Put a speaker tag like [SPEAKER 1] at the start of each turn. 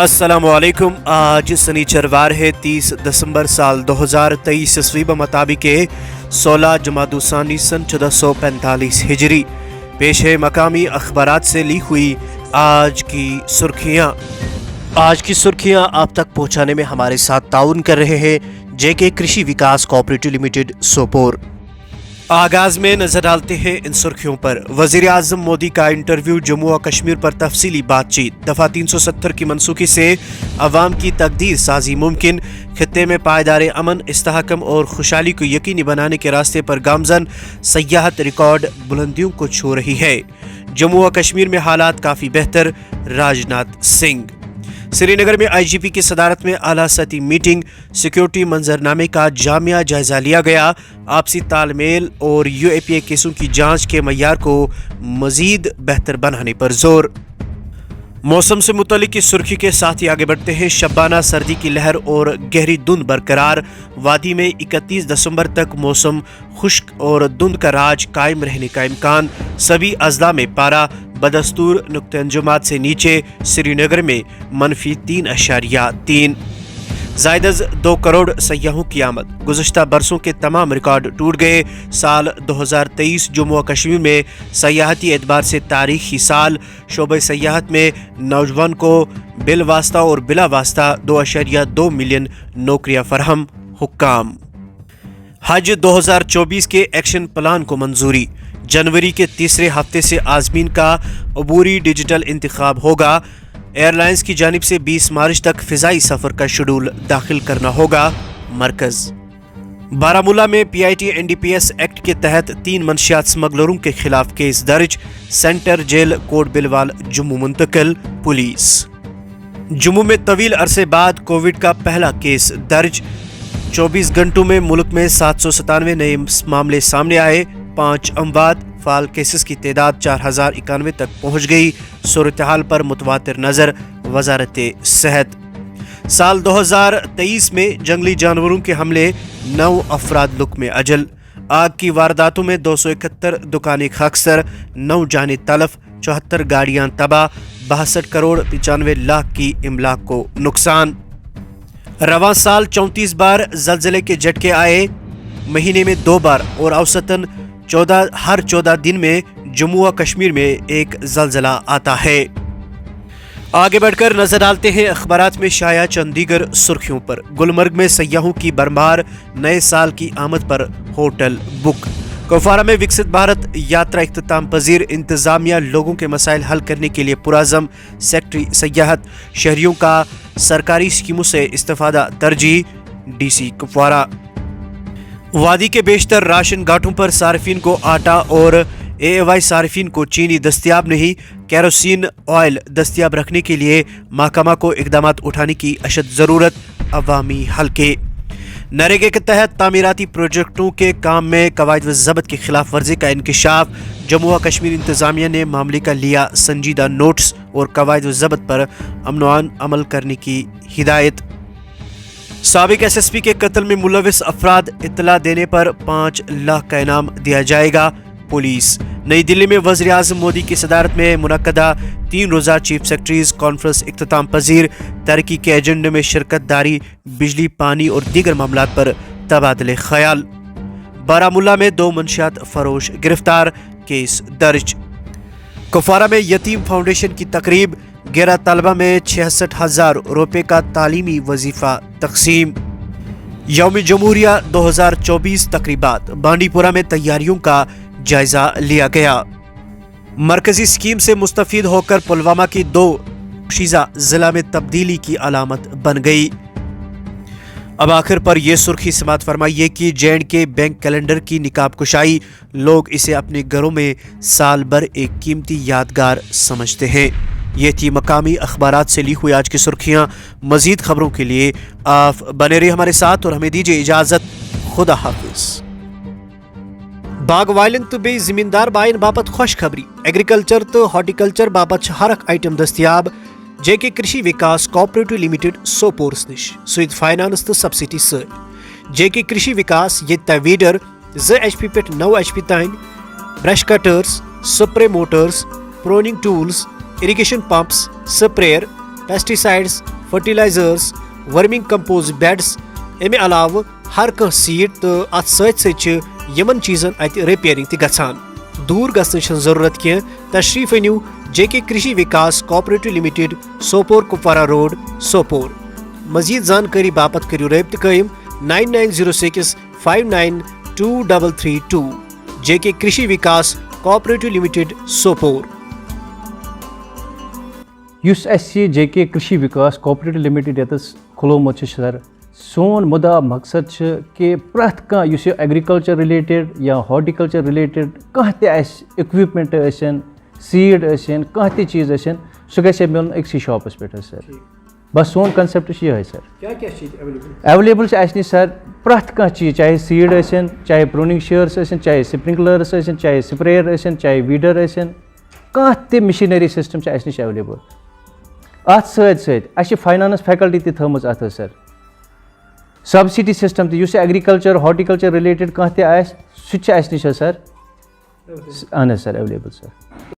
[SPEAKER 1] अस्सलाम वालेकुम। आज शनिचरवार है 30 दिसंबर साल 2023 ईस्वी मुताबिक 16 जमादुसानी सन 1445 हिजरी। पेश है मकामी अखबारात से ली हुई आज की सुर्खियाँ आप तक पहुँचाने में हमारे साथ ताउन कर रहे हैं जेके कृषि विकास कोऑपरेटिव लिमिटेड सोपोर। आगाज में नजर डालते हैं इन सुर्खियों पर। वजीर आजम मोदी का इंटरव्यू, जम्मू और कश्मीर पर तफसीली बातचीत, दफा 370 की मनसूखी से अवाम की तकदीर साजी मुमकिन, खित्ते में पायदार अमन, इस्तेहकाम और खुशहाली को यकीनी बनाने के रास्ते पर गामजन, सयाहत रिकॉर्ड बुलंदियों को छू रही है। जम्मू और कश्मीर में हालात काफ़ी बेहतर, राजनाथ सिंह। श्रीनगर में आईजीपी की सदारत में आला सतही मीटिंग, सिक्योरिटी मंजरनामे का जामिया जायजा लिया गया, आपसी तालमेल और यूएपीए केसों की जांच के मय्यार को मजीद बेहतर बनाने पर जोर। मौसम से मुतल्लिक की सुर्खी के साथ ही आगे बढ़ते हैं। शबाना सर्दी की लहर और गहरी धुंध बरकरार, वादी में 31 दिसंबर तक मौसम खुश्क और धुंध का राज कायम रहने का इम्कान। सभी अजला में पारा बदस्तूर नुक्ते अंजुमात से नीचे, श्रीनगर में -3.3। ज़ायद 2 करोड़ सयाहों की आमद, गुज़श्ता बरसों के तमाम रिकॉर्ड टूट गए। साल 2023 जम्मू और कश्मीर में सयाहती एतबार से तारीखी साल। शोबे सयाहत में नौजवान को बिल वास्ता और बिला वास्ता 2.2 मिलियन नौकरियां फरहम। हुक्काम हज 2024 के एक्शन प्लान को मंजूरी, जनवरी के तीसरे हफ्ते से आज़मीन का अबूरी डिजिटल इंतखाब होगा। एयरलाइंस की जानिब से 20 मार्च तक फ़िज़ाई सफ़र का शेड्यूल दाखिल करना होगा। मरकज़ बारामूला में PIT NDPS एक्ट के तहत 3 मंशियात स्मगलरों के खिलाफ केस दर्ज, सेंटर जेल कोट बिलवाल जम्मू मुंतकिल। पुलिस जम्मू में तवील अरसे बाद कोविड का पहला केस दर्ज, 24 घंटों में मुल्क में 797 नए मामले सामने आए, 5 अमवात, फाल केसेस की तादाद 4091 तक पहुँच गई। सूरत हाल पर मुतवातिर नज़र वजारत सेहत। साल 2023 में जंगली जानवरों के हमले, 9 अफराद लुक में अजल। आग की वारदातों में 271 दुकानें खाकसर, 9 जाने तलफ, 74 गाड़ियां तबाह, 62 करोड़ 95 लाख की इमलाक को नुकसान। रवां साल 34 बार जल्जले के झटके आए, महीने में 2 बार और औसतन हर 14 दिन में जम्मू और कश्मीर में एक जल्जला आता है। आगे बढ़कर नजर डालते हैं अखबारात में शाया चंद दीगर सुर्खियों पर। गुलमर्ग में सयाहों की भरमार, नए साल की आमद पर होटल बुक। कुपवारा में विकसित भारत यात्रा इख्तिताम पजीर, इंतजामिया लोगों के मसाइल हल करने के लिए पुराज़म। सेक्रेटरी सयाहत, शहरियों का सरकारी स्कीमों से इस्तेफादा तरजीह, DC कुपवारा। वादी के बेशतर राशन घाटों पर सार्फिन को आटा और AAY सार्फिन को चीनी दस्तियाब नहीं, केरोसिन ऑयल दस्तियाब रखने के लिए महकमा को इकदामात उठाने की अशद ज़रूरत। अवामी हल्के नरेगा के तहत तामीराती प्रोजेक्टों के काम में कवायद व ज़ब्त की खिलाफ वर्जी का इंकशाफ। जम्मू और कश्मीर इंतज़ामिया ने मामले का लिया संजीदा नोट्स और कवायद व ज़ब्त पर अमन अमल करने की हिदायत। साबिक SSP के कत्ल में मुलविस अफराद इत्तला देने पर 5 लाख का इनाम दिया जाएगा। पुलिस नई दिल्ली में वज़ीर आज़म मोदी की सदारत में मुनक्कदा 3 रोज़ा चीफ सेक्रेटरीज कॉन्फ्रेंस इख्तिताम पजीर, तरक्की के एजेंडे में शिरकत दारी, बिजली, पानी और दीगर मामलात पर तबादले ख्याल। बारामूला में 2 मंशियात फरोश गिरफ्तार, केस दर्ज। कुपवारा में यतीम फाउंडेशन की तकरीब, 11 तलबा में 66,000 रुपये का तालीमी वजीफा तकसीम। यौम जमहूरिया 2024 तकरीबात, बांडीपुरा में तैयारियों का जायजा लिया गया। मरकजी स्कीम से मुस्तफीद होकर पुलवामा की 2 शीज़ा जिला में तब्दीली की अलामत बन गई। अब आखिर पर यह सुर्खी समात फरमाइए कि J&K बैंक कैलेंडर की निकाब कुशाई, लोग इसे अपने घरों में साल भर एक कीमती यादगार समझते हैं। ये थी मकामी अखबारात से ली हुई आज की सुर्खियाँ। मजीद खबरों के लिए आप बने रहिए हमारे साथ और हमें दीजिए इजाज़त। खुदा हाफिज। बाग वालन तो बे ज़मींदार बाइन बापत खुशखबरी, एग्रीकल्चर तो हॉर्टिकल्चर बापत हर अख आइटम दस्तियाब JK कृषि विकास कोऑपरेटिव लिमिटेड सोपोर्स निश सुद फाइनांस तो सब्सिडी सर। JK कृषि विकास ये तवीडर 2 HP पे 9 HP ताइन, brush cutters, spray motors, pruning tools, irrigation pumps, sprayer, pesticides, fertilizers vermi compost beds امہ علاوہ ہر کھانا سیٹ تو ات ست یمن چیزن ات ریپیئرنگ تہ گژھان دور گژھنٕچ ضرورت کی تشریف انیو J K Krishi Vikas cooperative limited Sopore Kupwara road Sopore مزید زانکاری باپت کریو رابطہ قائم 9906 592332 جے K Krishi Vikas cooperative limited Sopore
[SPEAKER 2] یس اسی جے K Krishi Vikas cooperative limited یتس کھلومت سر سون مدعا مقصد کہ پریت کھانا اس ایگریکلچر رلیٹڈ یا ہارٹیکلچر رلیٹڈ کھانا تہ اِکوپمنٹ ٲسِن سیڈ ٲسِن کھانا تہ چیز ٲسِن سہ گژھِ ملن أکسٕے شاپس پہ سر بس سون کنسیپٹ یہ سر ایویلیبل اس نش سر پریت کھانا چیز چاہے سیڈ ٲسِن چاہے پروننگ شیئرس ٲسِن چاہے سپرنکلرس ٲسِن چاہے سپریئر ٲسِن چاہے ویڈر ٲسِن کھانا تہ مشینری سسٹم اس نش ایویلیبل ات ست فائنانس فیکلٹی تہ تھٲمٕژ ات سر سبسڈی سسٹم تہ اس ایگریکلچر ہارٹیکلچر رلیٹڈ کھانا تہ آسہِ سُہ تہِ چھُ اسہِ نِش سر اہن حظ سر ایویلیبل سر